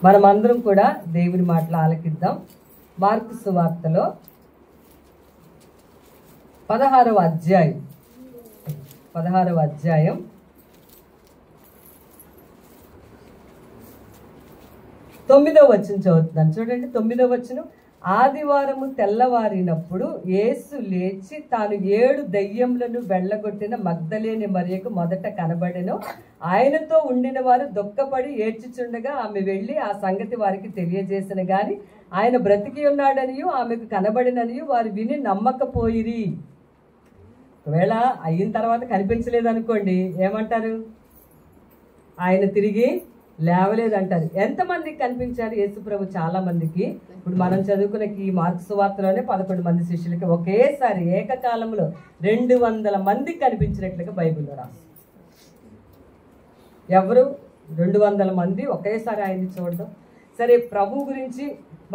మనమందరం కూడా దేవుని మాటలు ఆలకిద్దాం. మార్కు సువార్తలో 16వ అధ్యాయం 9వ వచనం చదువుతున్నాను. చూడండి, 9వ వచనం. ఆదివారము తెల్లవారినప్పుడు యేసు లేచి తాను 7 దెయ్యములను వెళ్ళగొట్టిన మగ్దలేని మరియకు మొదట కనబడెను. ఆయనతో ఉండిన వారు దుఃఖపడి ఏడ్చుచుండగా ఆమె వెళ్ళి ఆ సంగతి వారికి తెలియజేసిన గాని ఆయన బ్రతికి ఉన్నాడనియు ఆమెకు కనబడిననియు వారు విని నమ్మకపోయిరి. ఒకవేళ అయిన తర్వాత కనిపించలేదనుకోండి, ఏమంటారు? ఆయన తిరిగి లేవలేదంటారు. ఎంతమందికి కనిపించారు యేసుప్రభు? చాలా మందికి. ఇప్పుడు మనం చదువుకున్న ఈ మార్కు సువార్తలోనే 11 మంది శిష్యులకి ఒకేసారి ఏకకాలంలో 200 మందికి కనిపించినట్లుగా బైబిల్లో రాసి. ఎవరు? 200 మంది ఒకేసారి ఆయన్ని చూడడం. సరే, ప్రభు గురించి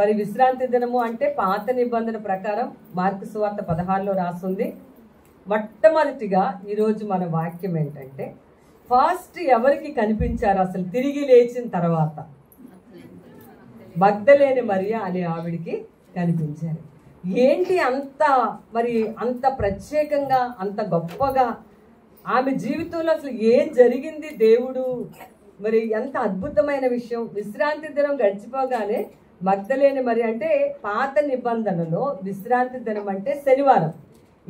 మరి విశ్రాంతి దినము అంటే పాత నిబంధన ప్రకారం మార్కు సువార్త 16లో రాస్తుంది. మొట్టమొదటిగా ఈరోజు మన వాక్యం ఏంటంటే, ఫస్ట్ ఎవరికి కనిపించారు అసలు తిరిగి లేచిన తర్వాత? మగ్దలేని మరియ అనే ఆవిడికి కనిపించారు. ఏంటి అంత ప్రత్యేకంగా, అంత గొప్పగా ఆమె జీవితంలో అసలు ఏం జరిగింది? దేవుడు మరి ఎంత అద్భుతమైన విషయం. విశ్రాంతి దినం గడిచిపోగానే మగ్దలేని మరియ అంటే పాత నిబంధనలో విశ్రాంతి దినం అంటే శనివారం.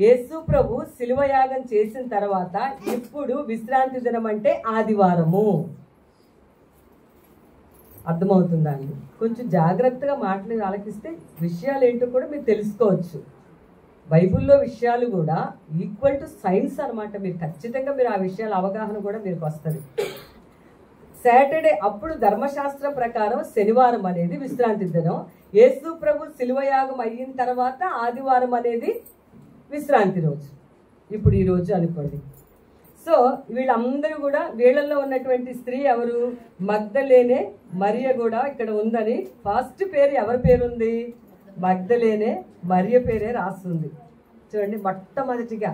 యేసు ప్రభు శిలువ యాగం చేసిన తర్వాత ఇప్పుడు విశ్రాంతి దినం అంటే ఆదివారము. అర్థమవుతుందా అండి? కొంచెం జాగ్రత్తగా మాటలు ఆలకిస్తే విషయాలు ఏంటో కూడా మీరు తెలుసుకోవచ్చు. బైబిల్లో విషయాలు కూడా ఈక్వల్ టు సైన్స్ అనమాట. మీరు ఖచ్చితంగా ఆ విషయాల అవగాహన కూడా మీకు వస్తుంది. సాటర్డే అప్పుడు ధర్మశాస్త్రం ప్రకారం శనివారం అనేది విశ్రాంతి దినం. యేసు ప్రభు శిలువ యాగం అయిన తర్వాత ఆదివారం అనేది విశ్రాంతి రోజు. ఇప్పుడు ఈ రోజు అనుకోండి. సో వీళ్ళందరూ కూడా, వీళ్ళల్లో ఉన్నటువంటి స్త్రీ ఎవరు? మగ్దలేనే మరియ కూడా ఇక్కడ ఉందని ఫస్ట్ పేరు ఎవరి పేరుంది? మగ్దలేనే మరియ పేరే రాస్తుంది. చూడండి, మొట్టమొదటిగా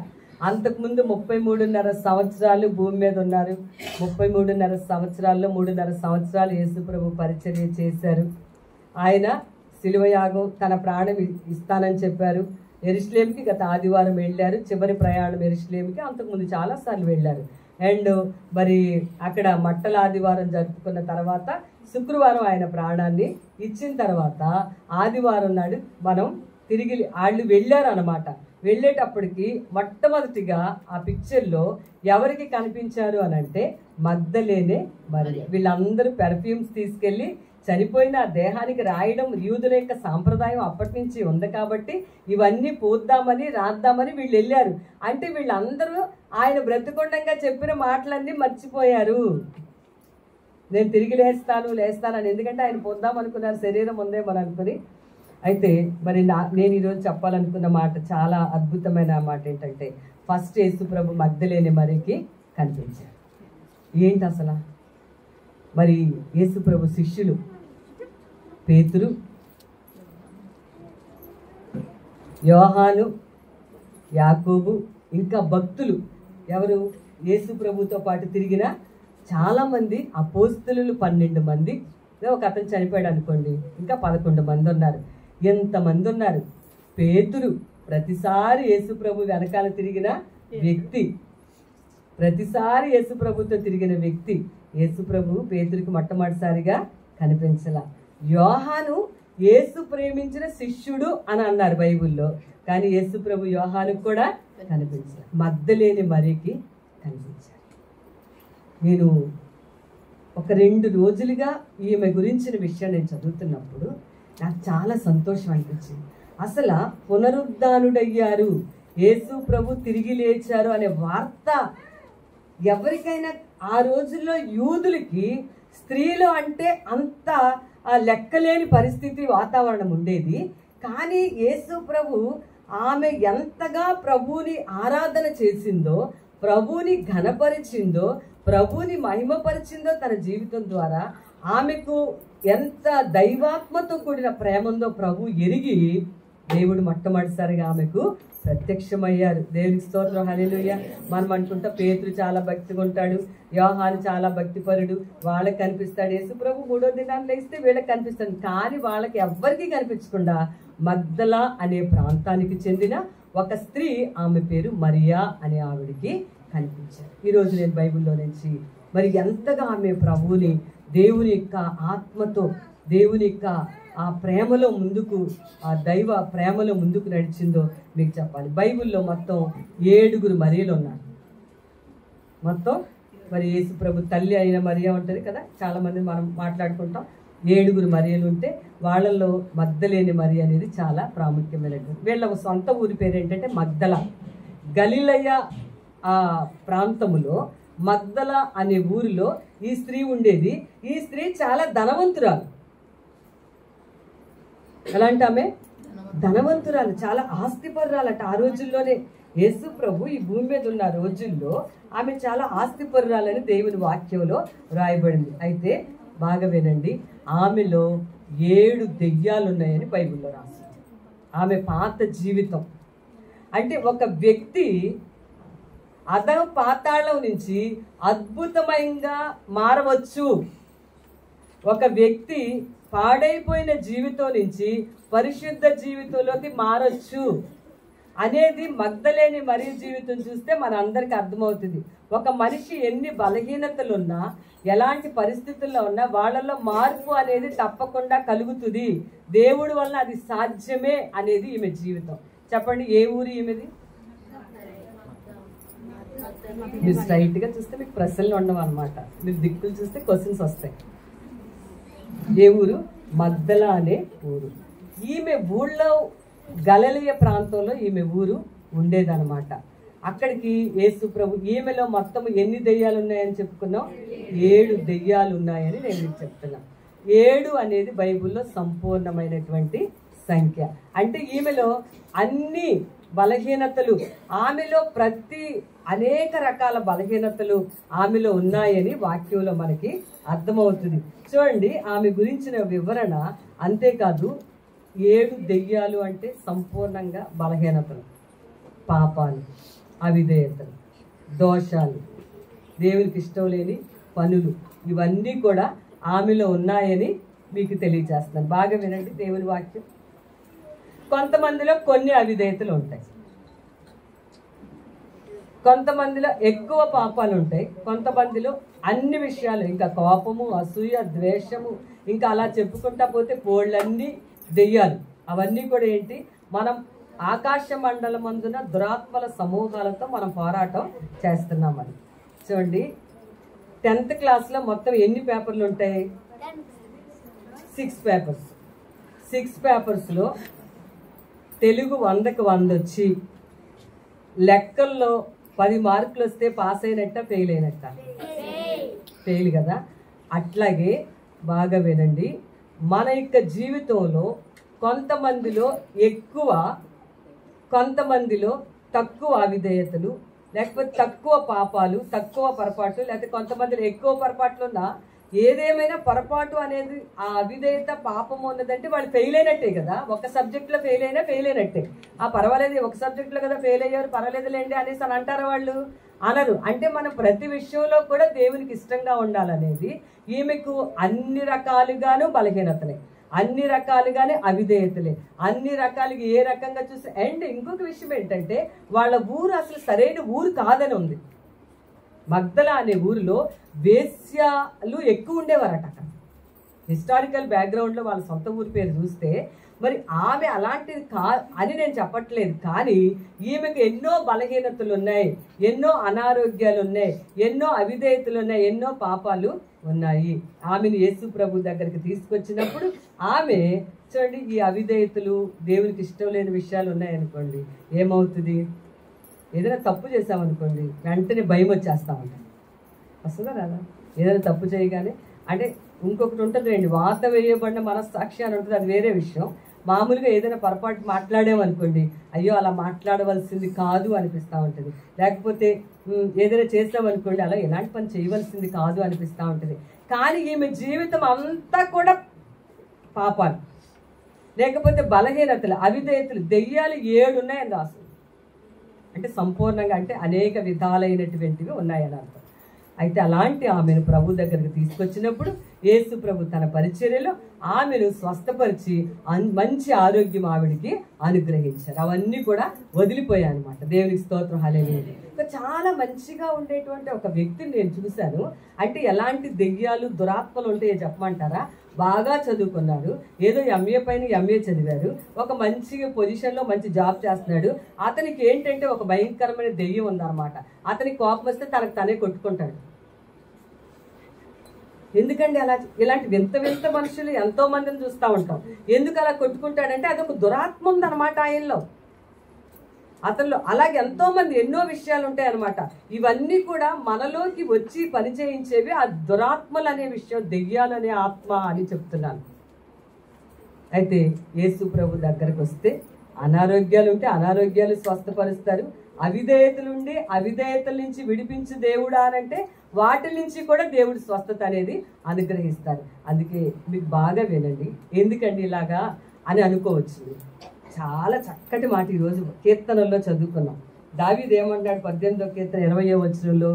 అంతకుముందు 33.5 సంవత్సరాలు భూమి మీద ఉన్నారు. 33.5 సంవత్సరాల్లో 3.5 సంవత్సరాలు యేసు ప్రభు పరిచర్య చేశారు. ఆయన శిలువ యాగం తన ప్రాణం ఇస్తానని చెప్పారు. యెరూషలేముకి గత ఆదివారం వెళ్ళారు. చివరి ప్రయాణం యెరూషలేముకి. అంతకుముందు చాలాసార్లు వెళ్ళారు. అండ్ మరి అక్కడ మట్టల ఆదివారం జరుపుకున్న తర్వాత శుక్రవారం ఆయన ప్రాణాన్ని ఇచ్చిన తర్వాత ఆదివారం నాడు మనం తిరిగి వాళ్ళు వెళ్ళారు అన్నమాట. వెళ్ళేటప్పటికి మొట్టమొదటిగా ఆ పిక్చర్లో ఎవరికి కనిపించారు అని అంటే మగ్దలేనే మరియ. వీళ్ళందరూ పెర్ఫ్యూమ్స్ తీసుకెళ్ళి చనిపోయిన దేహానికి రాయడం యూదుల యొక్క సాంప్రదాయం అప్పటి నుంచి ఉంది కాబట్టి ఇవన్నీ పూద్దామని రాద్దామని వీళ్ళు వెళ్ళారు. అంటే వీళ్ళందరూ ఆయన బ్రతికొండంగా చెప్పిన మాటలన్నీ మర్చిపోయారు. నేను తిరిగి లేస్తానని. ఎందుకంటే ఆయన పొందాం అనుకున్నారు, శరీరం ఉందేమని అనుకుని. అయితే మరి నేను ఈరోజు చెప్పాలనుకున్న మాట చాలా అద్భుతమైన మాట ఏంటంటే, ఫస్ట్ యేసు ప్రభు మగ్దలేని మరియకి కనిపించారు. ఏంటి అసలు? మరి యేసు ప్రభు శిష్యులు పేతురు, యోహాను, యాకోబు, ఇంకా భక్తులు ఎవరు? యేసు ప్రభుతో పాటు తిరిగిన చాలామంది అపోస్తలులు 12 మంది. ఒక అతను చనిపోయాడు అనుకోండి, ఇంకా 11 మంది ఉన్నారు. ఎంతమంది ఉన్నారు? పేతురు ప్రతిసారి యేసు ప్రభు వెనకాల తిరిగిన వ్యక్తి, ప్రతిసారి యేసు ప్రభుతో తిరిగిన వ్యక్తి. యేసు ప్రభు పేతురికి మొట్టమొదటిసారిగా కనిపించాల. యోహాను యేసు ప్రేమించిన శిష్యుడు అని అన్నారు బైబిల్లో, కానీ యేసు ప్రభు యోహానుకు కూడా కనిపించారు. మగ్దలేని మరియకి కనిపించారు. నేను ఒక 2 రోజులుగా ఈమె గురించిన విషయం నేను చదువుతున్నప్పుడు నాకు చాలా సంతోషం అనిపించింది. అసలు పునరుద్ధానుడయ్యారు, యేసు ప్రభు తిరిగి లేచారు అనే వార్త ఎవరికైనా ఆ రోజుల్లో యూదులకి స్త్రీలు అంటే అంత లెక్కలేని పరిస్థితి, వాతావరణం ఉండేది. కానీ యేసు ప్రభు ఆమె ఎంతగా ప్రభువుని ఆరాధన చేసిందో, ప్రభువుని ఘనపరిచిందో, ప్రభువుని మహిమపరిచిందో తన జీవితం ద్వారా, ఆమెకు ఎంత దైవాత్మతో కూడిన ప్రేమ ఉందో ప్రభు ఎరిగి దేవుడు మొట్టమొదటిసారిగా ఆమెకు ప్రత్యక్షమయ్యారు. దేవునికి స్తోత్రం, హల్లెలూయా. మనం అనుకుంటా పేతురు చాలా భక్తిగా ఉంటాడు, యోహాను చాలా భక్తిపరుడు, వాళ్ళకి కనిపిస్తాడు. యేసు ప్రభు 3వ దినాన్ని లేస్తే వీళ్ళకి కనిపిస్తాడు. కానీ వాళ్ళకి ఎవ్వరికీ కనిపించకుండా మగ్దలా అనే ప్రాంతానికి చెందిన ఒక స్త్రీ, ఆమె పేరు మరియా అనే ఆవిడికి కనిపించారు. ఈరోజు నేను బైబిల్లో నుంచి మరి ఎంతగా ఆమె ప్రభువుని దేవుని యొక్క ఆత్మతో, దేవుని యొక్క ఆ ప్రేమలో ముందుకు, ఆ దైవ ప్రేమలో ముందుకు నడిచిందో మీకు చెప్పాలి. బైబిల్లో మొత్తం 7 మరియలు ఉన్నారు. మొత్తం మరి యేసు ప్రభు తల్లి అయిన మరియా ఉంటుంది కదా, చాలామంది మనం మాట్లాడుకుంటాం. 7 మరియలు ఉంటే వాళ్ళల్లో మగ్దలేని మరియ అనేది చాలా ప్రాముఖ్యమైనటువంటి. వీళ్ళ సొంత ఊరి పేరు ఏంటంటే మగ్దల. గలిలయ ఆ ప్రాంతములో మగ్దల అనే ఊరిలో ఈ స్త్రీ ఉండేది. ఈ స్త్రీ చాలా ధనవంతురాలు. ఎలాంటి ఆమె? ధనవంతురాలు, చాలా ఆస్తిపరురాలట. ఆ రోజుల్లోనే యేసు ప్రభు ఈ భూమి మీద ఉన్న రోజుల్లో ఆమె చాలా ఆస్తిపరురాలని దేవుని వాక్యంలో రాయబడింది. అయితే బాగా వినండి, ఆమెలో 7 దెయ్యాలు ఉన్నాయని బైబిల్లో రాసింది. ఆమె పాత జీవితం అంటే ఒక వ్యక్తి అధమ పాతాళం నుంచి అద్భుతమైనగా మారవచ్చు. ఒక వ్యక్తి పాడైపోయిన జీవితం నుంచి పరిశుద్ధ జీవితంలోకి మారచ్చు అనేది మగ్దలేని మరియ జీవితం చూస్తే మన అందరికీ అర్థమవుతుంది. ఒక మనిషి ఎన్ని బలహీనతలున్నా, ఎలాంటి పరిస్థితుల్లో ఉన్నా వాళ్ళల్లో మార్పు అనేది తప్పకుండా కలుగుతుంది. దేవుడి వల్ల అది సాధ్యమే అనేది ఈమె జీవితం. చెప్పండి, ఏ ఊరు ఈమెది? మీరు స్ట్రైట్గా చూస్తే మీకు ప్రశ్నలు ఉండవు అనమాట. మీరు దిక్కులు చూస్తే క్వశ్చన్స్ వస్తాయి. ఏ ఊరు? మగ్దల అనే ఊరు. ఈమె ఊళ్ళో గలిలయ ప్రాంతంలో ఈమె ఊరు ఉండేదన్నమాట. అక్కడికి యేసు ప్రభు, ఈమెలో మొత్తం ఎన్ని దెయ్యాలు ఉన్నాయని చెప్పుకున్నాం? 7 దెయ్యాలు ఉన్నాయని నేను మీకు చెప్తున్నా. 7 అనేది బైబిల్లో సంపూర్ణమైనటువంటి సంఖ్య. అంటే ఈమెలో అన్ని బలహీనతలు, ఆమెలో అనేక రకాల బలహీనతలు ఆమెలో ఉన్నాయని వాక్యంలో మనకి అర్థమవుతుంది. చూడండి, ఆమె గురించిన వివరణ. అంతేకాదు, 7 దెయ్యాలు అంటే సంపూర్ణంగా బలహీనతలు, పాపాలు, అవిధేయతలు, దోషాలు, దేవునికి ఇష్టం లేని పనులు, ఇవన్నీ కూడా ఆమెలో ఉన్నాయని మీకు తెలియజేస్తున్నాను. బాగా వినండి దేవుని వాక్యం. కొంతమందిలో కొన్ని అవిధేయతలు ఉంటాయి, కొంతమందిలో ఎక్కువ పాపాలు ఉంటాయి, కొంతమందిలో అన్ని విషయాలు, ఇంకా కోపము, అసూయ, ద్వేషము, ఇంకా అలా చెప్పుకుంటా పోతే పోళ్ళన్నీ దెయ్యాలు. అవన్నీ కూడా ఏంటి? మనం ఆకాశ మండలమందున దురాత్మల సమూహాలతో మనం పోరాటం చేస్తున్నామని. చూడండి, 10th క్లాస్లో మొత్తం ఎన్ని పేపర్లు ఉంటాయి? 6 పేపర్స్. 6 పేపర్స్లో తెలుగు 100కి 100 వచ్చి, లెక్కల్లో 10 మార్కులు వస్తే పాస్ అయినట్ట, ఫెయిల్ అయినట్ట? ఫెయిల్ కదా. అట్లాగే బాగా వినండి, మన యొక్క జీవితంలో కొంతమందిలో ఎక్కువ, కొంతమందిలో తక్కువ అవిధేయతలు, లేకపోతే తక్కువ పాపాలు, తక్కువ పొరపాటు, లేకపోతే కొంతమందిలో ఎక్కువ పొరపాట్లు ఉన్నా, ఏదేమైనా పొరపాటు అనేది, ఆ అవిధేయత, పాపం ఉన్నదంటే వాళ్ళు ఫెయిల్ అయినట్టే కదా. ఒక సబ్జెక్ట్లో ఫెయిల్ అయినట్టే. పర్వాలేదు, ఒక సబ్జెక్ట్లో కదా ఫెయిల్ అయ్యారు, పర్వాలేదులేండి అనేసి అని అంటారు వాళ్ళు? అనరు. అంటే మనం ప్రతి విషయంలో కూడా దేవునికి ఇష్టంగా ఉండాలనేది. ఈమెకు అన్ని రకాలుగాను బలహీనతలే, అన్ని రకాలుగానే అవిధేయతలే, అన్ని రకాలుగా ఏ రకంగా చూస్తే. అండ్ ఇంకొక విషయం ఏంటంటే, వాళ్ళ ఊరు అసలు సరైన ఊరు కాదని ఉంది. మగ్దల అనే ఊరిలో వేశ్యాలు ఎక్కువ ఉండేవారట. అక్కడ హిస్టారికల్ బ్యాక్గ్రౌండ్లో వాళ్ళ సొంత ఊరి పేరు చూస్తే, మరి ఆమె అలాంటిది అని నేను చెప్పట్లేదు, కానీ ఈమెకు ఎన్నో బలహీనతలు ఉన్నాయి, ఎన్నో అనారోగ్యాలు ఉన్నాయి, ఎన్నో అవిధేయతలు ఉన్నాయి, ఎన్నో పాపాలు ఉన్నాయి. ఆమెను యేసు ప్రభు దగ్గరికి తీసుకొచ్చినప్పుడు ఆమె చూడండి, ఈ అవిధేయతలు, దేవునికి ఇష్టం లేని విషయాలు ఉన్నాయనుకోండి, ఏమవుతుంది? ఏదైనా తప్పు చేసామనుకోండి, వెంటనే భయం వచ్చేస్తామంట. వస్తుందా రాదా? ఏదైనా తప్పు చేయగానే, అంటే ఇంకొకటి ఉంటుంది రండి, వాత వేయబడిన మనస్సాక్షి అని ఉంటుంది, అది వేరే విషయం. మామూలుగా ఏదైనా పొరపాటు మాట్లాడామనుకోండి, అయ్యో అలా మాట్లాడవలసింది కాదు అనిపిస్తూ ఉంటుంది. లేకపోతే ఏదైనా చేసామనుకోండి, అలా ఎలాంటి పని చేయవలసింది కాదు అనిపిస్తూ ఉంటుంది. కానీ ఈమె జీవితం అంతా కూడా పాపాలు. లేకపోతే బలహీనతలు, అవిధేయతలు, దెయ్యాలు 7 ఉన్నాయని రాస్తుంది. అంటే సంపూర్ణంగా అంటే అనేక విధాలైనటువంటివి ఉన్నాయని అర్థం. అయితే అలాంటి ఆమెను ప్రభు దగ్గరికి తీసుకొచ్చినప్పుడు యేసు ప్రభు తన పరిచర్యలో ఆమెను స్వస్థపరిచి మంచి ఆరోగ్యం ఆవిడికి అనుగ్రహించారు. అవన్నీ కూడా వదిలిపోయాయి అనమాట. దేవునికి స్తోత్రం, హల్లెలూయా. చాలా మంచిగా ఉండేటువంటి ఒక వ్యక్తిని నేను చూశాను. అంటే ఎలాంటి దెయ్యాలు దురాత్మలు ఉంటాయో చెప్పమంటారా? బాగా చదువుకున్నారు, ఏదో ఎంఏ పైన ఎంఏ చదివారు, ఒక మంచి పొజిషన్లో మంచి జాబ్ చేస్తున్నాడు. అతనికి ఏంటంటే ఒక భయంకరమైన దెయ్యం ఉందన్నమాట. అతనికి కోపం వస్తే తనకు తనే కొట్టుకుంటాడు. ఎందుకండి అలా? ఇలాంటి వింత వింత మనుషులు ఎంతో మందిని చూస్తూ ఉంటాం. ఎందుకు అలా కొట్టుకుంటాడంటే అదొక దురాత్మ ఉందన్నమాట ఆయనలో, అతనిలో. అలాగే ఎంతో మంది ఎన్నో విషయాలు ఉంటాయి అన్నమాట. ఇవన్నీ కూడా మనలోకి వచ్చి పనిచేయించేవి ఆ దురాత్మలు అనే విషయం, దెయ్యాలనే ఆత్మ అని చెప్తున్నాను. అయితే యేసు ప్రభు దగ్గరకు వస్తే అనారోగ్యాలు ఉంటే అనారోగ్యాలు స్వస్థపరుస్తారు, అవిధేయతలుండి అవిధేయతల నుంచి విడిపించు దేవుడా అని అంటే వాటి నుంచి కూడా దేవుడు స్వస్థత అనేది అనుగ్రహిస్తారు. అందుకే మీకు బాగా వినండి, ఎందుకండి ఇలాగా అని అనుకోవచ్చు. చాలా చక్కటి మాట ఈరోజు కీర్తనల్లో చదువుకున్నాం. దావీదు ఏమంటాడు? 18వ కీర్తన 20వ వచనంలో,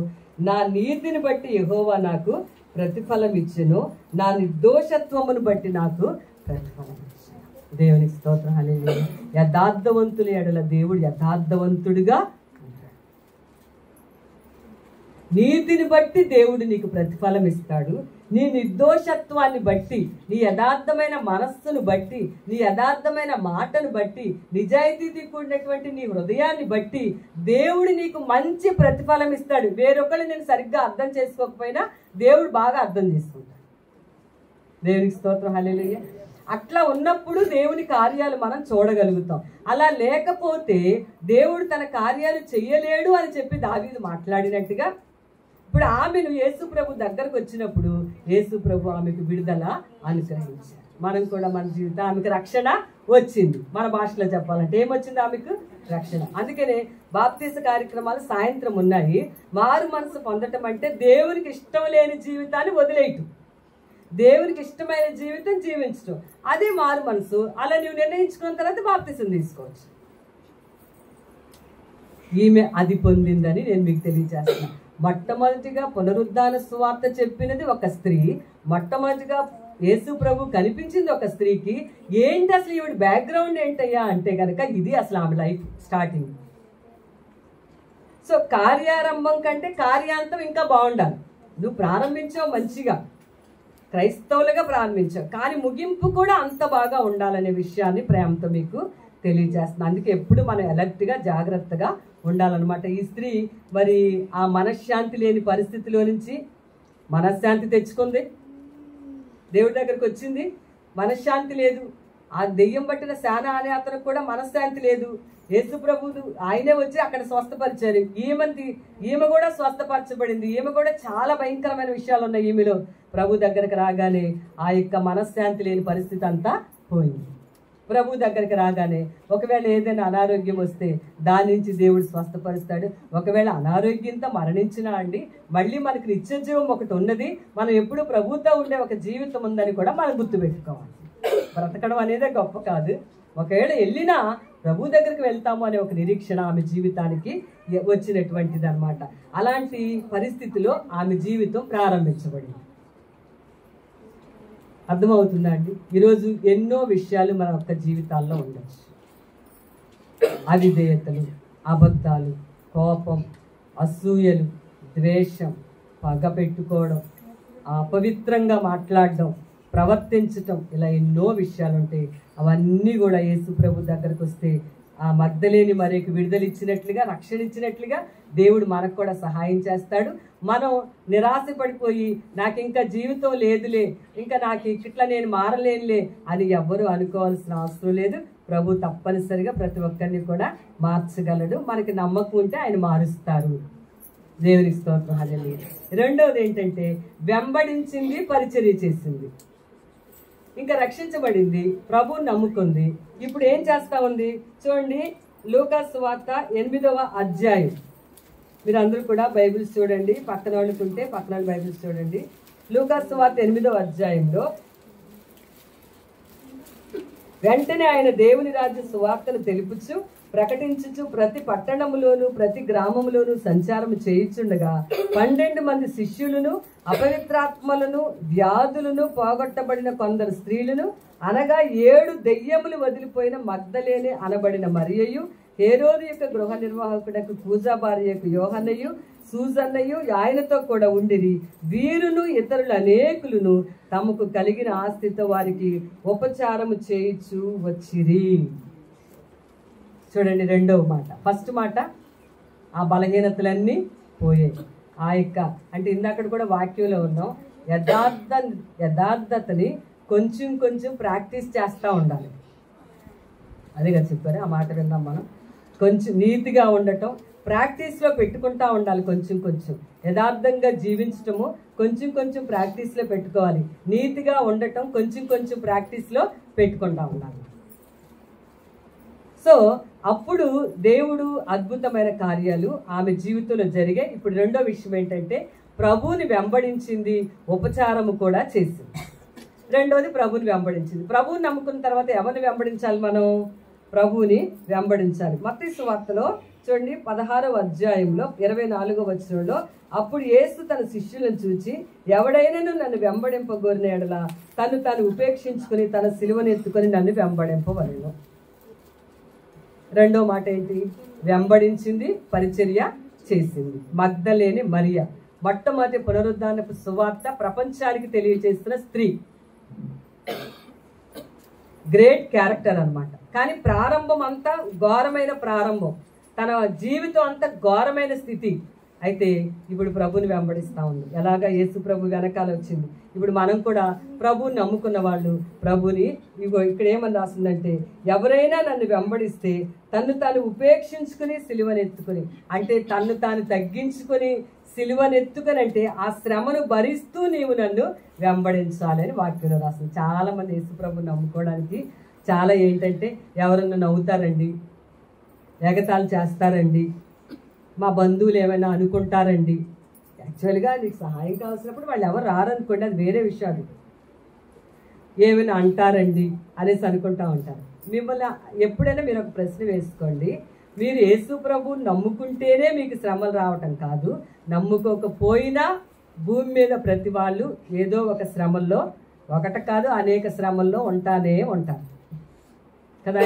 నా నీతిని బట్టి యెహోవా నాకు ప్రతిఫలం ఇచ్చెను, నా నిర్దోషత్వమును బట్టి నాకు ప్రతిఫలం ఇచ్చెను. దేవునికి స్తోత్రం, హల్లెలూయా. యథార్థవంతుల ఎడల దేవుడు యథార్థవంతుడిగా ఉంటాడు. నీతిని బట్టి దేవుడు నీకు ప్రతిఫలం ఇస్తాడు. నీ నిర్దోషత్వాన్ని బట్టి, నీ యథార్థమైన మనస్సును బట్టి, నీ యథార్థమైన మాటను బట్టి, నిజాయితీకి కూడినటువంటి నీ హృదయాన్ని బట్టి దేవుడు నీకు మంచి ప్రతిఫలం ఇస్తాడు. వేరొకళ్ళు నేను సరిగ్గా అర్థం చేసుకోకపోయినా దేవుడు బాగా అర్థం చేసుకుంటాడు. దేవునికి స్తోత్రం, హల్లెలూయా. అట్లా ఉన్నప్పుడు దేవుని కార్యాలు మనం చూడగలుగుతాం. అలా లేకపోతే దేవుడు తన కార్యాలు చెయ్యలేడు అని చెప్పి దావీదు మాట్లాడినట్టుగా ఇప్పుడు ఆమెను యేసు ప్రభు దగ్గరకు వచ్చినప్పుడు యేసు ప్రభు ఆమెకు విడుదల అనుగ్రహించారు. మనం కూడా మన జీవితం, ఆమెకు రక్షణ వచ్చింది. మన భాషలో చెప్పాలంటే ఏమొచ్చింది? ఆమెకు రక్షణ. అందుకనే బాప్తీస కార్యక్రమాలు సాయంత్రం ఉన్నాయి. మారు మనసు పొందటం అంటే దేవునికి ఇష్టం లేని జీవితాన్ని వదిలేయటం, దేవునికి ఇష్టమైన జీవితం జీవించడం, అదే మారు మనసు. అలా నువ్వు నిర్ణయించుకున్న తర్వాత బాప్తీసం తీసుకోవచ్చు. ఈమె అది పొందిందని నేను మీకు తెలియజేస్తున్నాను. మొట్టమొదటిగా పునరుద్ధాన సువార్త చెప్పినది ఒక స్త్రీ, మొట్టమొదటిగా యేసు ప్రభు కనిపించింది ఒక స్త్రీకి. ఏంటి అసలు ఈవిడ బ్యాక్గ్రౌండ్ ఏంటయ్యా అంటే కనుక ఇది అసలు ఆమె లైఫ్ స్టార్టింగ్. సో కార్యారంభం కంటే కార్యాంతం ఇంకా బాగుండాలి. నువ్వు ప్రారంభించావు మంచిగా, క్రైస్తవులుగా ప్రారంభించావు, కానీ ముగింపు కూడా అంత బాగా ఉండాలనే విషయాన్ని ప్రేమతో మీకు తెలియజేస్తున్నాను. అందుకే ఎప్పుడు మనం అలర్ట్గా జాగ్రత్తగా ఉండాలన్నమాట. ఈ స్త్రీ మరి ఆ మనశ్శాంతి లేని పరిస్థితిలో నుంచి మనశ్శాంతి తెచ్చుకుంది, దేవుడి దగ్గరకు వచ్చింది. మనశ్శాంతి లేదు, ఆ దెయ్యం పట్టిన శాన అనే అతనికి కూడా మనశ్శాంతి లేదు. యేసు ప్రభువు ఆయనే వచ్చి అక్కడ స్వస్థపరిచారు. ఈమె కూడా స్వస్థపరచబడింది. ఈమె కూడా చాలా భయంకరమైన విషయాలు ఉన్నాయి ఈమెలో. ప్రభు దగ్గరకు రాగానే ఆ యొక్క మనశ్శాంతి లేని పరిస్థితి అంతా పోయింది. ప్రభు దగ్గరికి రాగానే ఒకవేళ ఏదైనా అనారోగ్యం వస్తే దాని నుంచి దేవుడు స్వస్థపరుస్తాడు. ఒకవేళ అనారోగ్యంతో మరణించినా అండి మళ్ళీ మనకు నిత్యజీవం ఒకటి ఉన్నది. మనం ఎప్పుడు ప్రభుతో ఉండే ఒక జీవితం ఉందని కూడా మనం గుర్తుపెట్టుకోవాలి. బ్రతకడం అనేదే గొప్ప కాదు, ఒకవేళ వెళ్ళినా ప్రభు దగ్గరికి వెళ్తాము అనే ఒక నిరీక్షణ ఆమె జీవితానికి వచ్చినటువంటిది అనమాట. అలాంటి పరిస్థితిలో ఆమె జీవితం ప్రారంభించబడింది. అర్థమవుతుందా అండి? ఈరోజు ఎన్నో విషయాలు మన యొక్క జీవితాల్లో ఉండొచ్చు. అవిధేయతలు, అబద్ధాలు, కోపం, అసూయలు, ద్వేషం, పగ పెట్టుకోవడం, అపవిత్రంగా మాట్లాడడం, ప్రవర్తించటం, ఇలా ఎన్నో విషయాలు ఉంటాయి. అవన్నీ కూడా యేసు ప్రభు దగ్గరకు వస్తే ఆ మగ్ధలేని మరేకు విడుదల ఇచ్చినట్లుగా, రక్షణ ఇచ్చినట్లుగా దేవుడు మనకు కూడా సహాయం చేస్తాడు. మనం నిరాశ పడిపోయి నాకు ఇంకా జీవితం లేదులే, ఇంకా నాకు ఇట్లా నేను మారలేనులే అని ఎవ్వరూ అనుకోవాల్సిన అవసరం లేదు. ప్రభు తప్పనిసరిగా ప్రతి ఒక్కరిని కూడా మార్చగలడు. మనకి నమ్మకం ఉంటే ఆయన మారుస్తారు. దేవునికి స్తోత్రం, హల్లెలూయా. రెండవది ఏంటంటే వెంబడించింది, పరిచర్య చేసింది, ఇంకా రక్షించబడింది, ప్రభువుని నమ్ముకుంది. ఇప్పుడు ఏం చేస్తా ఉంది చూడండి. లూకా సువార్త 8వ అధ్యాయం. మీరు అందరూ కూడా బైబిల్స్ చూడండి, పక్కన వాళ్ళకు ఉంటే పక్కన వాళ్ళు బైబిల్స్ చూడండి. లూకా సువార్త 8వ అధ్యాయంలో వెంటనే ఆయన దేవుని రాజ్య సువార్తను తెలుపుచు ప్రకటించుచు ప్రతి పట్టణములోను ప్రతి గ్రామములోను సంచారము చేయుచుండగా 12 మంది శిష్యులను అపవిత్రాత్మలను వ్యాధులను పోగొట్టబడిన కొందరు స్త్రీలను అనగా 7 దెయ్యములు వదిలిపోయిన మగ్దలేనే అనబడిన మరియయు హేరోదు యొక్క గృహ నిర్వాహకుడకు కూజా భార్యకు యోహన్నయు సూజన్నయు ఆయనతో కూడా ఉండిరి. వీరును ఇతరులు అనేకులను తమకు కలిగిన ఆస్తితో వారికి ఉపచారము చేయించు వచ్చిరి. చూడండి, రెండవ మాట. ఫస్ట్ మాట ఆ బలహీనతలన్నీ పోయాయి. ఆ యొక్క అంటే ఇందాక కూడా వాక్యంలో ఉన్నాం, యథార్థతని కొంచెం కొంచెం ప్రాక్టీస్ చేస్తూ ఉండాలి. అదే కదా చెప్పారు. ఆ మాట విందాం మనం. కొంచెం నీతిగా ఉండటం ప్రాక్టీస్లో పెట్టుకుంటా ఉండాలి. కొంచెం కొంచెం యథార్థంగా జీవించటము కొంచెం కొంచెం ప్రాక్టీస్లో పెట్టుకోవాలి. నీతిగా ఉండటం కొంచెం కొంచెం ప్రాక్టీస్లో పెట్టుకుంటా ఉండాలి. సో అప్పుడు దేవుడు అద్భుతమైన కార్యాలు ఆమె జీవితంలో జరిగాయి. ఇప్పుడు రెండో విషయం ఏంటంటే ప్రభువుని వెంబడించింది, ఉపచారము కూడా చేసింది. రెండోది ప్రభువుని వెంబడించింది. ప్రభువుని నమ్ముకున్న తర్వాత ఎవరిని వెంబడించాలి? మనం ప్రభువుని వెంబడించాలి. మత్తయి సువార్తలో చూడండి 16వ అధ్యాయంలో 24వ వచనంలో, అప్పుడు యేసు తన శిష్యులను చూచి ఎవడైనాను నన్ను వెంబడింపగోరిన ఎడల తను తాను ఉపేక్షించుకుని తన సిలువనెత్తుకొని నన్ను వెంబడింపవలెను. రెండో మాట ఏంటి? వెంబడించింది, పరిచర్య చేసింది. మగ్దలేని మరియ మొట్టమొదటి పునరుద్ధానపు సువార్త ప్రపంచానికి తెలియజేస్తున్న స్త్రీ. గ్రేట్ క్యారెక్టర్ అన్నమాట. కానీ ప్రారంభం అంతా ఘోరమైన ప్రారంభం, తన జీవితం అంతా ఘోరమైన స్థితి. అయితే ఇప్పుడు ప్రభుని వెంబడిస్తూ ఉంది. ఎలాగా యేసు ప్రభు వెనకాల వచ్చింది. ఇప్పుడు మనం కూడా ప్రభుని నమ్ముకున్న వాళ్ళు ప్రభుని ఇక్కడ ఏమని రాసిందంటే, ఎవరైనా నన్ను వెంబడిస్తే తన్ను తాను ఉపేక్షించుకుని సిలువనెత్తుకుని, అంటే తన్ను తాను తగ్గించుకొని సిలువనెత్తుకుని అంటే ఆ శ్రమను భరిస్తూ నీవు నన్ను వెంబడించాలని వాక్యంలో రాసింది. చాలా మంది యేసు ప్రభుని నమ్ముకోవడానికి చాలా ఏంటంటే, ఎవరన్నా నవ్వుతారండి, ఎగతాళి చేస్తారండి, మా బంధువులు ఏమైనా అనుకుంటారండి. యాక్చువల్గా నీకు సహాయం కావాల్సినప్పుడు వాళ్ళు ఎవరు రారనుకోండి, అది వేరే విషయాలు. ఏమైనా అంటారండి అనేసి అనుకుంటా ఉంటారు. మిమ్మల్ని ఎప్పుడైనా మీరు ఒక ప్రశ్న వేసుకోండి, మీరు యేసు ప్రభువుని నమ్ముకుంటేనే మీకు శ్రమలు రావటం కాదు, నమ్ముకోకపోయినా భూమి మీద ప్రతి వాళ్ళు ఏదో ఒక శ్రమల్లో, ఒకటి కాదు అనేక శ్రమల్లో ఉంటానే ఉంటారు కదా.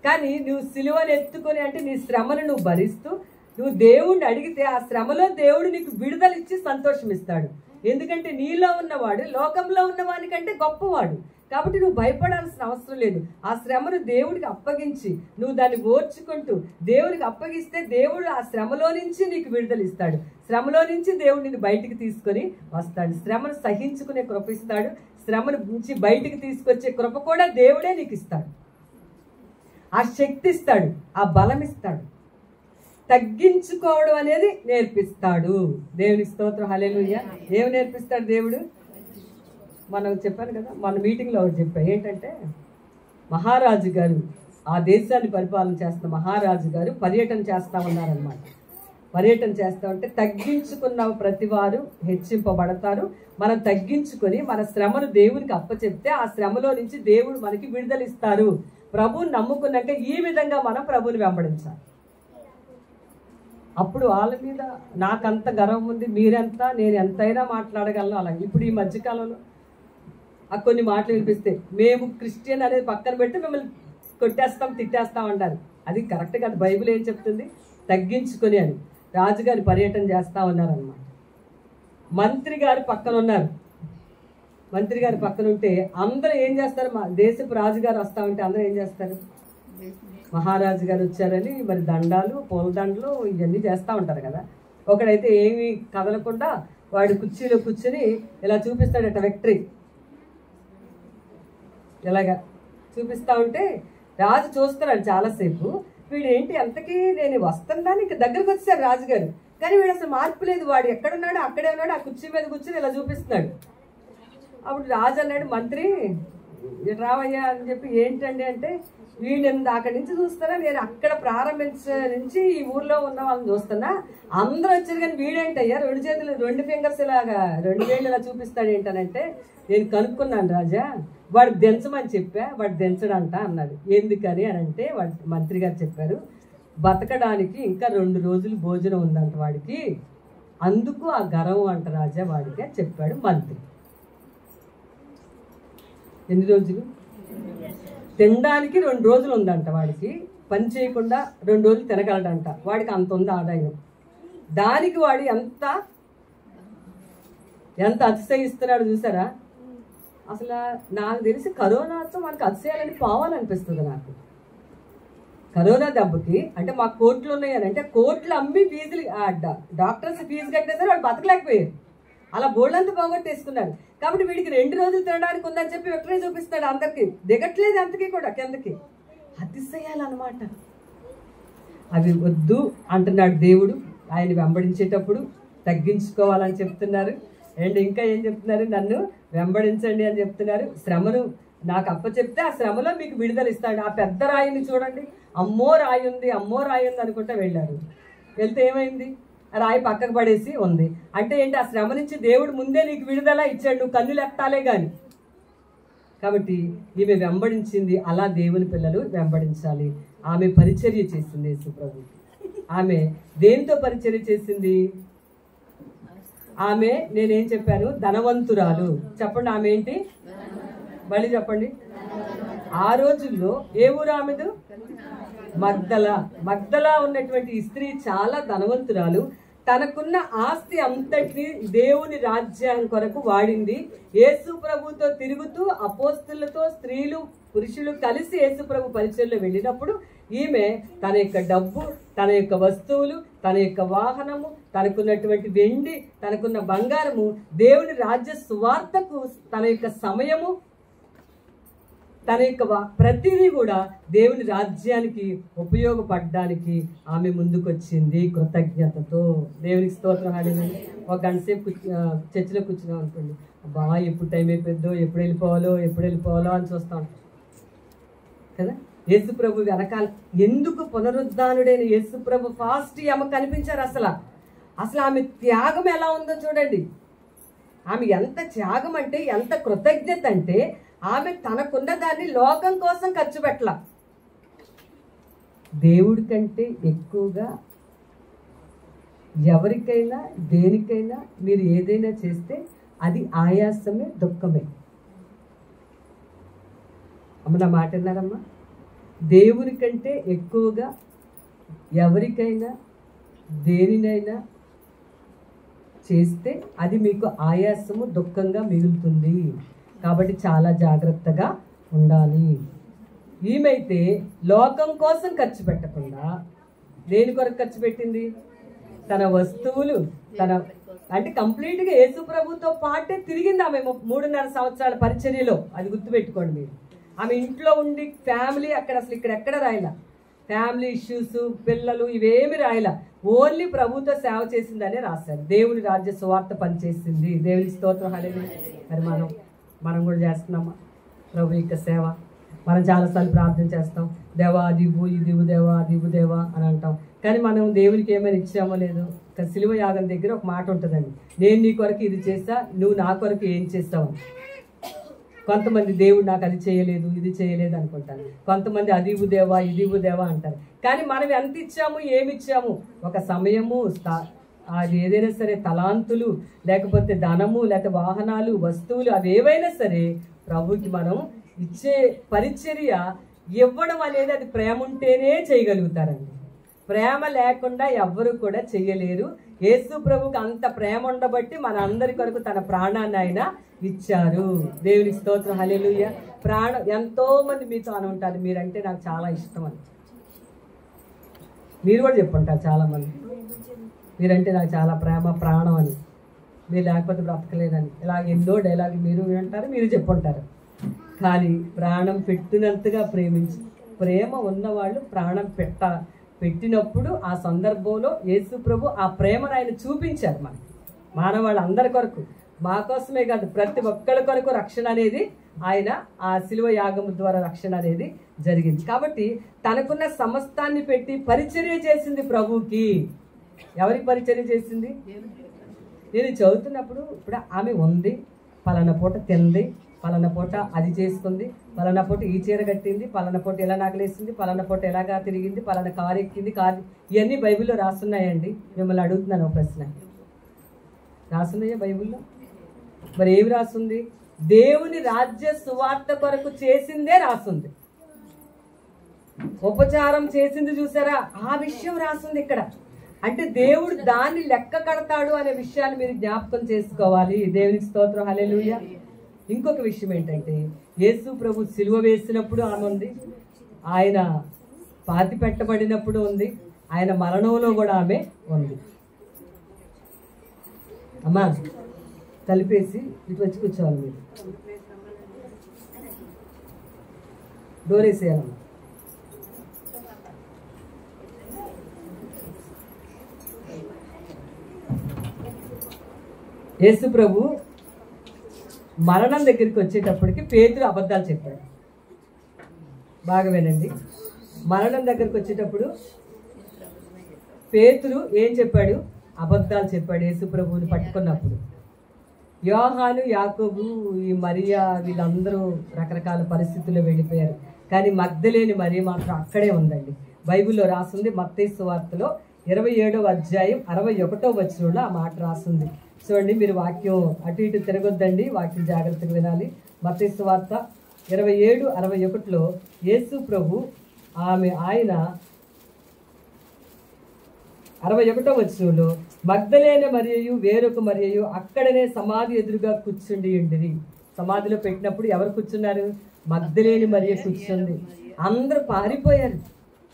కానీ నువ్వు సిలువను ఎత్తుకొని అంటే నీ శ్రమను నువ్వు భరిస్తూ నువ్వు దేవుణ్ణి అడిగితే ఆ శ్రమలో దేవుడు నీకు విడుదల ఇచ్చి సంతోషం ఇస్తాడు. ఎందుకంటే నీలో ఉన్నవాడు లోకంలో ఉన్నవానికంటే గొప్పవాడు. కాబట్టి నువ్వు భయపడాల్సిన అవసరం లేదు. ఆ శ్రమను దేవుడికి అప్పగించి నువ్వు దాన్ని ఓర్చుకుంటూ దేవుడికి అప్పగిస్తే దేవుడు ఆ శ్రమలో నుంచి నీకు విడుదల ఇస్తాడు. శ్రమలో నుంచి దేవుడు నిన్ను బయటికి తీసుకొని వస్తాడు. శ్రమను సహించుకునే కృప ఇస్తాడు. శ్రమను నుంచి బయటికి తీసుకొచ్చే కృప కూడా దేవుడే నీకు ఇస్తాడు. ఆ శక్తి ఇస్తాడు, ఆ బలం ఇస్తాడు, తగ్గించుకోవడం అనేది నేర్పిస్తాడు. దేవుని స్తోత్రం, హల్లెలూయా. ఏమి నేర్పిస్తాడు దేవుడు? మనం చెప్పాను కదా, మన మీటింగ్లో ఒకటి చెప్పా. ఏంటంటే మహారాజు గారు, ఆ దేశాన్ని పరిపాలన చేస్తున్న మహారాజు గారు పర్యటన చేస్తూ ఉన్నారనమాట. పర్యటన చేస్తూ ఉంటే తగ్గించుకున్న ప్రతి వారు హెచ్చింపబడతారు. మనం తగ్గించుకొని మన శ్రమను దేవునికి అప్పచెప్తే ఆ శ్రమలో నుంచి దేవుడు మనకి విడుదలిస్తారు. ప్రభువుని నమ్ముకున్నాక ఈ విధంగా మనం ప్రభువుని వెంబడించాలి. అప్పుడు వాళ్ళ మీద నాకంత గర్వం ఉంది, మీరెంత, నేను ఎంతైనా మాట్లాడగలను. అలాగే ఇప్పుడు ఈ మధ్యకాలంలో కొన్ని మాటలు వినిపిస్తే మేము క్రిస్టియన్ అనేది పక్కన పెట్టి మిమ్మల్ని కొట్టేస్తాం, తిట్టేస్తాం అంటారు. అది కరెక్ట్ కాదు. బైబిల్ ఏం చెప్తుంది? తగ్గించుకొని అని. రాజుగారి పర్యటన చేస్తూ ఉన్నారనమాట. మంత్రి గారు పక్కన ఉన్నారు. మంత్రి గారి పక్కన ఉంటే అందరూ ఏం చేస్తారు? మా దేశపు రాజుగారు వస్తూ ఉంటే అందరూ ఏం చేస్తారు? మహారాజు గారు వచ్చారని మరి దండాలు, పూలదండలు ఇవన్నీ చేస్తూ ఉంటారు కదా. ఒకడైతే ఏమీ కదలకుండా వాడు కుర్చీలో కూర్చుని ఇలా చూపిస్తాడట విక్టరీ. ఇలాగా చూపిస్తూ ఉంటే రాజు చూస్తున్నాడు చాలాసేపు. వీడు ఏంటి అంతకీ నేను వస్తున్నాను, ఇంక దగ్గరకు వచ్చారు రాజుగారు. కానీ వీడు అసలు మార్పు లేదు. వాడు ఎక్కడున్నాడు అక్కడే ఉన్నాడు, ఆ కుర్చీ మీద కూర్చొని ఇలా చూపిస్తున్నాడు. అప్పుడు రాజు అన్నాడు, మంత్రి రావయ్యా అని చెప్పి, ఏంటండి అంటే, వీడిని అక్కడి నుంచి చూస్తారా, నేను అక్కడ ప్రారంభించే నుంచి ఈ ఊర్లో ఉన్న వాళ్ళని చూస్తున్నా, అందరూ వచ్చారు కానీ వీడేంటయ్యా 2 చేతులు 2 ఫింగర్స్ ఇలాగా 2 వేళ్ళు ఇలా చూపిస్తాడు ఏంటనంటే, నేను కనుక్కున్నాను రాజా, వాడు దించమని చెప్పా, వాడు దించడంట అన్నాడు. ఎందుకని అని అంటే వాడు మంత్రి గారు చెప్పారు, బతకడానికి ఇంకా 2 రోజులు భోజనం ఉందంట వాడికి, అందుకు ఆ గర్వం అంట రాజా వాడికి అని చెప్పాడు మంత్రి. ఎన్ని రోజులు? తినడానికి 2 రోజులు ఉందంట వాడికి, పని చేయకుండా 2 రోజులు తినగలడంట. వాడికి అంత ఉంది ఆదాయం. దానికి వాడు ఎంత అతిశయిస్తున్నాడు చూసారా? అసలు నాకు తెలిసి కరోనాతో మనకు అతిశయాలని పోవాలనిపిస్తుంది నాకు. కరోనా దెబ్బకి అంటే మా కోట్లు ఉన్నాయని అంటే కోట్లు అమ్మి ఫీజులు డాక్టర్స్ ఫీజు కట్టేసారు, వాళ్ళు బతకలేకపోయారు. అలా బోర్డంతా పోగొట్టేసుకున్నారు. కాబట్టి వీడికి 2 రోజులు తినడానికి ఉందని చెప్పి వెంటనే చూపిస్తున్నాడు. అందరికి దిగట్లేదు, అంతకీ కూడా కిందకి. అతిశయాలన్నమాట. అవి వద్దు అంటున్నాడు దేవుడు. ఆయన వెంబడించేటప్పుడు తగ్గించుకోవాలని చెప్తున్నారు. అండ్ ఇంకా ఏం చెప్తున్నారు? నన్ను వెంబడించండి అని చెప్తున్నారు. శ్రమను నాకు అప్పచెప్తే ఆ శ్రమలో మీకు విడుదల ఇస్తాడు. ఆ పెద్ద రాయిని చూడండి, అమ్మో రాయి ఉంది అనుకుంటా వెళ్ళారు. వెళ్తే ఏమైంది? రాయి పక్కకు పడేసి ఉంది. అంటే ఏంటి? ఆ శ్రమ నుంచి దేవుడు ముందే నీకు విడుదల ఇచ్చాడు, నువ్వు కన్నులు ఎత్తాలే గాని. కాబట్టి ఈమె వెంబడించింది. అలా దేవుని పిల్లలు వెంబడించాలి. ఆమె పరిచర్య చేసింది యేసు ప్రభు. ఆమె దేంతో పరిచర్య చేసింది? ఆమె నేనేం చెప్పాను? ధనవంతురాలు. చెప్పండి, ఆమె ఏంటి? మళ్ళీ చెప్పండి. ఆ రోజుల్లో ఏ ఊరు ఆమెదు? మగ్దలా ఉన్నటువంటి ఈ స్త్రీ చాలా ధనవంతురాలు. తనకున్న ఆస్తి అంతటిని దేవుని రాజ్యం కొరకు వాడింది. యేసు ప్రభుతో తిరుగుతూ అపోస్తులతో స్త్రీలు పురుషులు కలిసి యేసు ప్రభు పరిచర్యలో వెళ్ళినప్పుడు ఈమె తన యొక్క డబ్బు, తన యొక్క వస్తువులు, తన యొక్క వాహనము, తనకున్నటువంటి వెండి, తనకున్న బంగారము, దేవుని రాజ్య సువార్తకు తన యొక్క సమయము, తన యొక్క ప్రతిదీ కూడా దేవుని రాజ్యానికి ఉపయోగపడడానికి ఆమె ముందుకొచ్చింది కృతజ్ఞతతో. దేవునికి స్తోత్రం. హల్లెలూయా. ఒక గంట సేపు చర్చిలో కూర్చున్నాం అనుకోండి, అబ్బా ఎప్పుడు టైం అయిపోద్దో, ఎప్పుడు వెళ్ళిపోవాలో అని చూస్తాం కదా. యేసు ప్రభు వెనకాల ఎందుకు పునరుద్ధానుడైన యేసు ప్రభు ఫాస్ట్ ఆమె కనిపించారు. అసలు ఆమె త్యాగం ఎలా ఉందో చూడండి. ఆమె ఎంత త్యాగం అంటే, ఎంత కృతజ్ఞత అంటే, ఆమె తనకున్న దాన్ని లోకం కోసం ఖర్చు పెట్టల. దేవుడి కంటే ఎక్కువగా ఎవరికైనా దేనికైనా మీరు ఏదైనా చేస్తే అది ఆయాసమే, దుఃఖమే. అమ్మ నా మాట విన్నారమ్మా? దేవుని కంటే ఎక్కువగా ఎవరికైనా దేనినైనా చేస్తే అది మీకు ఆయాసము, దుఃఖంగా మిగులుతుంది. కాబట్టి చాలా జాగ్రత్తగా ఉండాలి. ఈమెయితే లోకం కోసం ఖర్చు పెట్టకుండా దేని కొరకు ఖర్చు పెట్టింది? తన వస్తువులు, అంటే కంప్లీట్గా యేసు ప్రభుతో పాటే తిరిగింది ఆమె 3.5 సంవత్సరాల పరిచర్యలో. అది గుర్తుపెట్టుకోండి మీరు. ఆమె ఇంట్లో ఉండి ఫ్యామిలీ అసలు ఇక్కడెక్కడ రాయలా, ఫ్యామిలీ ఇష్యూస్, పిల్లలు ఇవేమి రాయలా, ఓన్లీ ప్రభుతో సేవ చేసిందనే రాశారు. దేవుని రాజ్య సువార్త పనిచేసింది. దేవుని స్తోత్రం. హల్లెలూయా. మరి మనం కూడా చేస్తున్నామా ప్రభు యొక్క సేవ? మనం చాలాసార్లు ప్రార్థన చేస్తాం, దేవా దివ్వు, ఈ దివ్వు దేవా, దివ్వు దేవా అని అంటాం. కానీ మనం దేవునికి ఏమైనా ఇచ్చామో లేదు. శిలువ యాగం దగ్గర ఒక మాట ఉంటుందండి, నేను నీ కొరకు ఇది చేస్తా, నువ్వు నా కొరకు ఏం చేస్తావు. కొంతమంది దేవుడు నాకు అది చేయలేదు, ఇది చేయలేదు అనుకుంటారు. కొంతమంది అది దేవా, ఇది దేవా అంటారు. కానీ మనం ఎంత ఇచ్చాము, ఏమి ఇచ్చాము? ఒక సమయము, అది ఏదైనా సరే, తలాంతులు, లేకపోతే ధనము, లేకపోతే వాహనాలు, వస్తువులు, అవి ఏవైనా సరే ప్రభుకి మనం ఇచ్చే పరిచర్య ఇవ్వడం అనేది అది ప్రేమ ఉంటేనే చేయగలుగుతారండి. ప్రేమ లేకుండా ఎవ్వరు కూడా చెయ్యలేరు. యేసు ప్రభుకి అంత ప్రేమ ఉండబట్టి మన అందరి కొరకు తన ప్రాణాన్ని ఆయన ఇచ్చారు. దేవునికి స్తోత్రం. హల్లెలూయా. ప్రాణం ఎంతో మంది మీతో అని ఉంటారు, మీరంటే నాకు చాలా ఇష్టం అని. మీరు కూడా చెప్పుంటారు చాలామంది, మీరంటే నాకు చాలా ప్రేమ, ప్రాణం అని. మీరు లేకపోతే బ్రతకలేదని ఇలాగ ఎన్నో డైలాగులు మీరు వింటారు, మీరు చెప్పుంటారు. కానీ ప్రాణం పెట్టినంతగా ప్రేమ ఉన్నవాళ్ళు ప్రాణం పెట్టినప్పుడు ఆ సందర్భంలో యేసు ప్రభు ఆ ప్రేమను ఆయన చూపించారు మనకి, మానవాళ్ళ అందరి కొరకు. మా కోసమే కాదు, ప్రతి ఒక్కరి కొరకు రక్షణ అనేది ఆయన ఆ శిలువ యాగము ద్వారా రక్షణ అనేది జరిగింది. కాబట్టి తనకున్న సమస్తాన్ని పెట్టి పరిచర్య చేసింది ప్రభుకి. ఎవరికి పరిచర్య చేసింది? నేను చదువుతున్నప్పుడు ఇప్పుడు ఆమె ఉంది, పలానా పూట తింది, పలానా పూట అది చేసుకుంది, పలానా పూట ఈ చీర కట్టింది, పలానా పూట ఎలా నగలేసింది, పలానా పూట ఎలాగా తిరిగింది, పలానా కారు ఎక్కింది, కారు, ఇవన్నీ బైబిల్లో రాస్తున్నాయండి? మిమ్మల్ని అడుగుతున్నాను ఒక ప్రశ్న, రాస్తున్నాయా బైబిల్లో? మరి ఏమి రాస్తుంది? దేవుని రాజ్య సువార్త కొరకు చేసిందే రాస్తుంది. ఉపచారం చేసింది చూసారా, ఆ విషయం రాస్తుంది ఇక్కడ. అంటే దేవుడు దాన్ని లెక్క కడతాడు అనే విషయాన్ని మీరు జ్ఞాపకం చేసుకోవాలి. దేవునికి స్తోత్రం, హల్లెలూయా. ఇంకొక విషయం ఏంటంటే, యేసు ప్రభు సిలువ వేసినప్పుడు ఆమె ఉంది, ఆయన పాతి పెట్టబడినప్పుడు ఉంది, ఆయన మరణంలో కూడా ఆమె ఉంది. అమ్మా కలిపేసి ఇటు వచ్చి కూర్చోవాలి, మీరు డోరేసేయాలమ్మా. యేసు ప్రభు మరణం దగ్గరికి వచ్చేటప్పటికి పేతురు అబద్ధాలు చెప్పాడు. బాగా వినండి. మరణం దగ్గరికి వచ్చేటప్పుడు పేతురు ఏం చెప్పాడు? అబద్ధాలు చెప్పాడు యేసు ప్రభువుని పట్టుకున్నప్పుడు. యోహాను, యాకోబు, ఈ మరియా వీళ్ళందరూ రకరకాల పరిస్థితుల్లో వెళ్ళిపోయారు. కానీ మగ్దలేని మరియ మాత్రం అక్కడే ఉందండి. బైబిల్లో రాసింది మత్తయి సువార్తలో 27వ అధ్యాయం 61వ వచనంలో ఆ మాట రాసింది. చూడండి, మీరు వాక్యం అటు ఇటు తిరగొద్దండి, వాక్యం జాగ్రత్తగా వినాలి. మత్తయి సువార్త 27:61లో యేసు ప్రభు ఆయన 61వ వచనంలో మగ్దలేని మరియయు వేరొక మరియయు అక్కడనే సమాధి ఎదురుగా కూర్చుండి ఉండిరి. సమాధిలో పెట్టినప్పుడు ఎవరు కూర్చున్నారు? మగ్దలేని మరియ కూర్చుంది. అందరూ పారిపోయారు,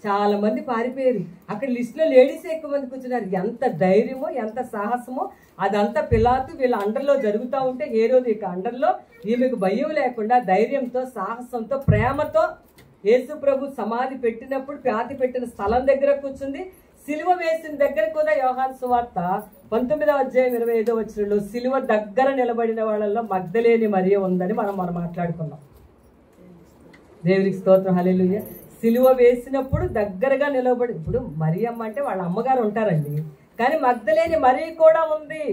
చాలా మంది పారిపోయారు. అక్కడ లిస్టులో లేడీస్ ఎక్కువ మంది కూర్చున్నారు. ఎంత ధైర్యమో, ఎంత సాహసమో! అదంతా పిలాతు వీళ్ళ అండర్లో జరుగుతూ ఉంటే హేరోదు యొక్క అండర్లో ఈమెకు భయం లేకుండా ధైర్యంతో, సాహసంతో, ప్రేమతో యేసు ప్రభు సమాధి పెట్టినప్పుడు పాతి పెట్టిన స్థలం దగ్గర కూర్చుంది. సిలువ వేసిన దగ్గర కూడా యోహాను సువార్త 19వ అధ్యాయం 25వ వచనంలో సిలువ దగ్గర నిలబడిన వాళ్ళల్లో మగ్దలేని మరియ ఉందని మనం మాట్లాడుకున్నాం. దేవునికి స్తోత్రం, హల్లెలూయా. సిలువ వేసినప్పుడు దగ్గరగా నిలబడి, ఇప్పుడు మరియమ్మ అంటే వాళ్ళ అమ్మగారు ఉంటారండి, కానీ మగ్దలేని మరియ కూడా ఉంది.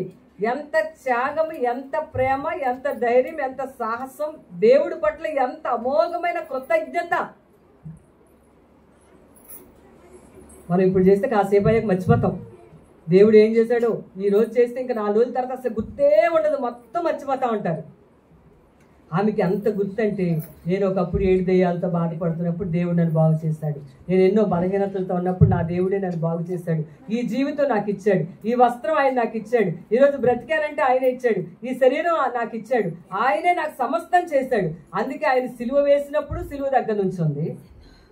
ఎంత త్యాగం, ఎంత ప్రేమ, ఎంత ధైర్యం, ఎంత సాహసం! దేవుడి పట్ల ఎంత అమోఘమైన కృతజ్ఞత! మనం ఇప్పుడు చేస్తే కాసేపు అయ్యాక మర్చిపోతాం దేవుడు ఏం చేశాడో. ఈ రోజు చేస్తే ఇంకా 4 రోజుల తర్వాత అసలు గుర్తే ఉండదు, మొత్తం మర్చిపోతా ఉంటారు. ఆమెకి అంత గుర్తంటే, నేను ఒకప్పుడు 7 దెయ్యాలతో బాధపడుతున్నప్పుడు దేవుడు నన్ను బాగు చేశాడు. నేను ఎన్నో బలహీనతలతో ఉన్నప్పుడు నా దేవుడే నన్ను బాగు చేశాడు. ఈ జీవితం నాకు ఇచ్చాడు, ఈ వస్త్రం ఆయన నాకు ఇచ్చాడు, ఈరోజు బ్రతికానంటే ఆయన ఇచ్చాడు, ఈ శరీరం నాకు ఇచ్చాడు, ఆయనే నాకు సమస్తం చేశాడు. అందుకే ఆయన సిలువ వేసినప్పుడు సిలువ దగ్గర నుంచి ఉంది,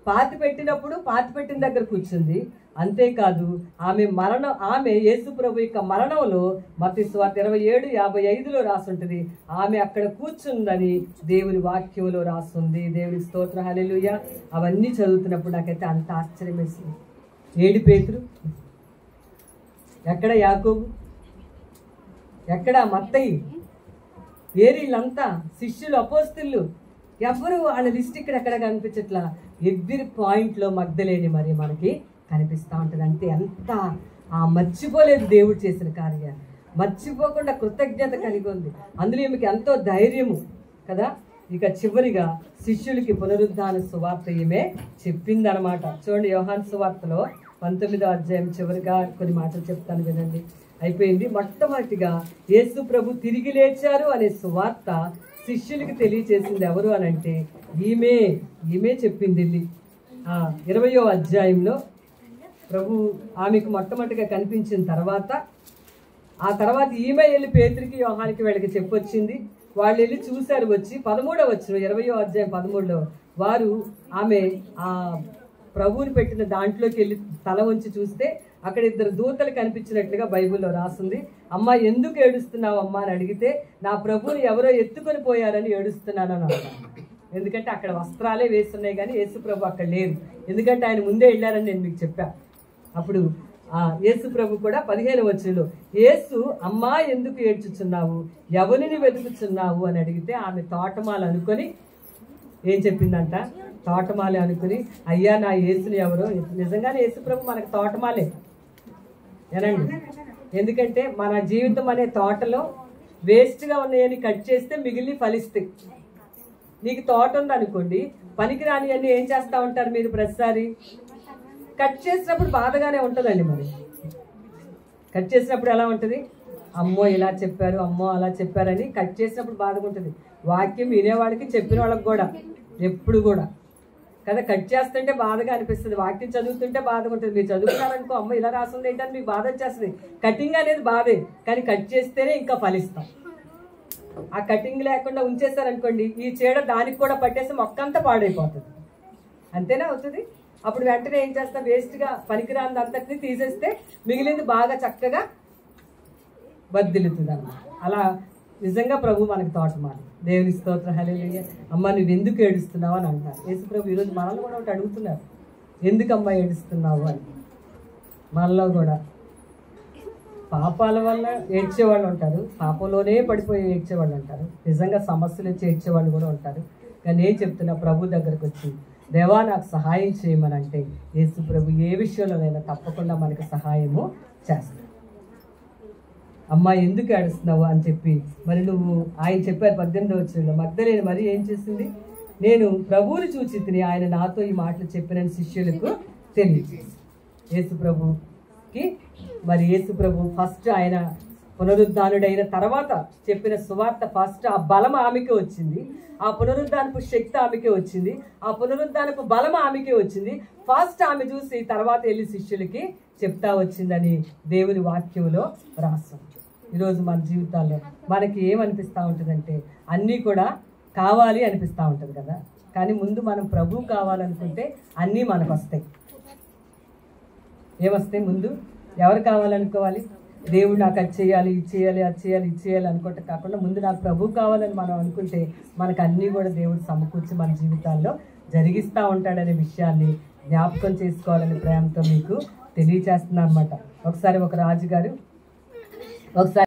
పాతి పెట్టినప్పుడు పాతి పెట్టిన దగ్గర కూర్చుంది. అంతేకాదు ఆమె యేసు ప్రభు యొక్క మరణంలో మత్తయి సువార్త 27:55లో రాసుంటుంది. ఆమె అక్కడ కూర్చుందని దేవుని వాక్యంలో రాస్తుంది. దేవుని స్తోత్రం, హల్లెలూయా. అవన్నీ చదువుతున్నప్పుడు నాకైతే అంత ఆశ్చర్యం వేసింది. ఏడు పేతురు, ఎక్కడ యాకోబు, ఎక్కడ మత్తయి, వీళ్ళంతా శిష్యులు, అపోస్తలులు, ఎవరు వాళ్ళ లిస్ట్ ఇక్కడ కనిపించట్లా. ఎవ్రీ పాయింట్లో మగ్దలేని మరి మనకి కనిపిస్తూ ఉంటుంది. అంటే ఎంత మర్చిపోలేదు దేవుడు చేసిన కార్యాలు, మర్చిపోకుండా కృతజ్ఞత కలిగి ఉంది. అందులో ఈమెకి ఎంతో ధైర్యము కదా. ఇక చివరిగా శిష్యులకి పునరుద్ధాన సువార్త ఈమె చెప్పిందనమాట. చూడండి, యోహాను సువార్తలో 19వ అధ్యాయం చివరిగా కొన్ని మాటలు చెప్తాను వినండి. అయిపోయింది. మొట్టమొదటిగా యేసు ప్రభు తిరిగి లేచారు అనే సువార్త శిష్యులకి తెలియచేసింది ఎవరు అని అంటే ఈమె చెప్పింది. 20వ అధ్యాయంలో ప్రభు ఆమెకు మొట్టమొదటిగా కనిపించిన తర్వాత ఆ తర్వాత ఈమె వెళ్ళి పేతురికి, యోహానికి వీళ్ళకి చెప్పొచ్చింది. వాళ్ళు వెళ్ళి చూశారు. వచ్చి 13వ వచనం 20వ అధ్యాయం 13లో వారు ఆమె ఆ ప్రభువుని పెట్టిన దాంట్లోకి వెళ్ళి తల వంచి చూస్తే అక్కడ 2 దూతలు కనిపించినట్లుగా బైబిల్లో రాస్తుంది. అమ్మ ఎందుకు ఏడుస్తున్నావు అమ్మా అని అడిగితే, నా ప్రభువుని ఎవరో ఎత్తుకొని పోయారని ఏడుస్తున్నాను అని అన్నాను. ఎందుకంటే అక్కడ వస్త్రాలే వేస్తున్నాయి కానీ యేసు ప్రభు అక్కడ లేరు. ఎందుకంటే ఆయన ముందే వెళ్ళారని నేను మీకు చెప్పాను. అప్పుడు యేసు ప్రభు కూడా 15వ వచనంలో యేసు, అమ్మా ఎందుకు ఏడ్చుచున్నావు, ఎవరిని వెతుకుచున్నావు అని అడిగితే ఆమె తోటమాల అనుకొని ఏం చెప్పిందంట, తోటమాలే అనుకుని, అయ్యా నా యేసుని ఎవరో. నిజంగానే యేసు ప్రభు మనకు తోటమాలే ఏనండి. ఎందుకంటే మన జీవితం అనే తోటలో వేస్ట్గా ఉన్నాయని కట్ చేస్తే మిగిలిన ఫలిస్తాయి. నీకు తోట ఉందనుకోండి, పనికిరాని అన్ని ఏం చేస్తూ ఉంటారు మీరు ప్రతిసారి? కట్ చేసినప్పుడు బాధగానే ఉంటుందండి. మరి కట్ చేసినప్పుడు ఎలా ఉంటుంది? అమ్మో ఇలా చెప్పారు, అమ్మో అలా చెప్పారని కట్ చేసినప్పుడు బాధగా ఉంటుంది. వాక్యం వినేవాడికి చెప్పిన వాళ్ళకి కూడా ఎప్పుడు కూడా కదా కట్ చేస్తుంటే బాధగా అనిపిస్తుంది. వాక్యం చదువుతుంటే బాధగా ఉంటుంది. మీరు చదువుతున్నారనుకో, అమ్మ ఇలా రాస్తుంది ఏంటని మీకు బాధ వచ్చేస్తుంది. కటింగ్ అనేది బాధే, కానీ కట్ చేస్తేనే ఇంకా ఫలిస్తాం. ఆ కటింగ్ లేకుండా ఉంచేస్తారనుకోండి, ఈ చీడ దానికి కూడా పట్టేసి మొక్కంతా పాడైపోతుంది. అంతేనా అవుతుంది? అప్పుడు వెంటనే ఏం చేస్తాం? వేస్ట్గా పనికిరాని అంతటిని తీసేస్తే మిగిలింది బాగా చక్కగా వర్ధిల్లుతుంది అన్నమాట. అలా నిజంగా ప్రభు మనకి తోటమాలి. దేవుని స్తోత్రం, హల్లెలూయా. అమ్మ నువ్వు ఎందుకు ఏడుస్తున్నావు అని అంటారు. యేసు ప్రభు ఈరోజు మనల్ని కూడా ఒకటి అడుగుతున్నారు, ఎందుకమ్మా ఏడుస్తున్నావు అని. మనలో కూడా పాపాల వల్ల ఏడ్చేవాళ్ళు ఉంటారు, పాపంలోనే పడిపోయి ఏడ్చేవాళ్ళు ఉంటారు, నిజంగా సమస్యలు వచ్చి ఏడ్చేవాళ్ళు కూడా ఉంటారు. కానీ నేను చెప్తున్నా, ప్రభు దగ్గరకు వచ్చి దేవా నాకు సహాయం చేయమని అంటే యేసు ప్రభు ఏ విషయంలోనైనా తప్పకుండా మనకు సహాయము చేస్తాడు. అమ్మ ఎందుకు ఏడుస్తున్నావు అని చెప్పి మరి నువ్వు ఆయన చెప్పారు 18వ వచనంలో, మగ్దలేని మరి ఏం చేసింది? నేను ప్రభువుని చూచి తిని ఆయన నాతో ఈ మాటలు చెప్పిన శిష్యులకు తెలియజేసి. యేసు ప్రభుకి మరి యేసు ప్రభు ఫస్ట్ ఆయన పునరుద్ధానుడైన తర్వాత చెప్పిన సువార్త ఫస్ట్ ఆ బలం ఆమెకే వచ్చింది, ఆ పునరుద్ధానపు శక్తి ఆమెకే వచ్చింది, ఆ పునరుద్ధానపు బలం ఆమెకే వచ్చింది. ఫస్ట్ ఆమె చూసి తర్వాత వెళ్ళి శిష్యులకి చెప్తా వచ్చిందని దేవుని వాక్యంలో రాస్తాం. ఈరోజు మన జీవితాల్లో మనకి ఏమనిపిస్తూ ఉంటుందంటే అన్నీ కూడా కావాలి అనిపిస్తూ ఉంటుంది కదా, కానీ ముందు మనం ప్రభు కావాలనుకుంటే అన్నీ మనకు వస్తాయి. ఏమొస్తాయి? ముందు ఎవరు కావాలనుకోవాలి? దేవుడు నాకు అది చేయాలి, ఇది చేయాలి, అది చేయాలి, ఇది చేయాలి అనుకుంటే కాకుండా ముందు నాకు ప్రభు కావాలని మనం అనుకుంటే మనకు అన్నీ కూడా దేవుడు సమకూర్చి మన జీవితాల్లో జరిగిస్తూ ఉంటాడనే విషయాన్ని జ్ఞాపకం చేసుకోవాలని ప్రేమతో మీకు తెలియచేస్తున్నా అనమాట. ఒకసారి ఒక రాజుగారు ఒకసారి